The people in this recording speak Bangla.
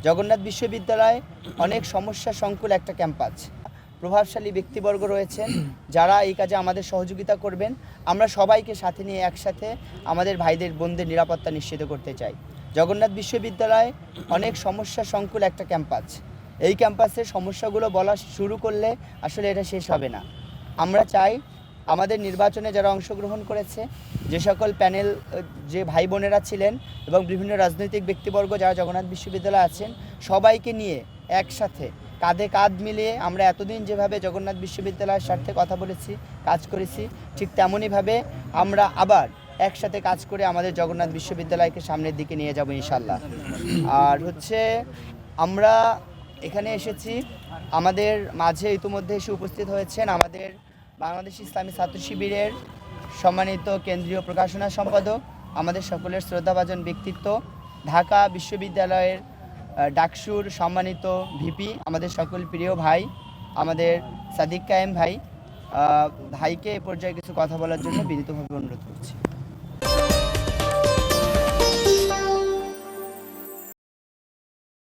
জগন্নাথ বিশ্ববিদ্যালয় অনেক সমস্যা সংকুল একটা ক্যাম্পাস। প্রভাবশালী ব্যক্তিবর্গ রয়েছেন যারা এই কাজে আমাদের সহযোগিতা করবেন। আমরা সবাইকে সাথে নিয়ে একসাথে আমাদের ভাইদের বোনদের নিরাপত্তা নিশ্চিত করতে চাই। জগন্নাথ বিশ্ববিদ্যালয় অনেক সমস্যা সংকুল একটা ক্যাম্পাস। এই ক্যাম্পাসের সমস্যাগুলো বলা শুরু করলে আসলে এটা শেষ হবে না। আমরা চাই আমাদের নির্বাচনে যারা অংশগ্রহণ করেছে, যে সকল প্যানেল যে ভাই বোনেরা ছিলেন এবং বিভিন্ন রাজনৈতিক ব্যক্তিবর্গ যারা জগন্নাথ বিশ্ববিদ্যালয়ে আছেন, সবাইকে নিয়ে একসাথে কাঁধে কাঁধ মিলিয়ে আমরা এতদিন যেভাবে জগন্নাথ বিশ্ববিদ্যালয়ের স্বার্থে কথা বলেছি, কাজ করেছি, ঠিক তেমনইভাবে আমরা আবার একসাথে কাজ করে আমাদের জগন্নাথ বিশ্ববিদ্যালয়কে সামনের দিকে নিয়ে যাব ইনশাল্লাহ। আর আমরা এখানে এসেছি, আমাদের মাঝে ইতিমধ্যে এসে উপস্থিত হয়েছেন আমাদের বাংলাদেশ ইসলামী ছাত্র শিবিরের সম্মানিত কেন্দ্রীয় প্রকাশনা সম্পাদক, আমাদের সকলের শ্রদ্ধাভাজন ব্যক্তিত্ব, ঢাকা বিশ্ববিদ্যালয়ের ডাকসুর সম্মানিত ভিপি, আমাদের সকল প্রিয় ভাই, আমাদের সাদিক কায়েম ভাইকে এ পর্যায়ে কিছু কথা বলার জন্য বিনীতভাবে অনুরোধ করছি।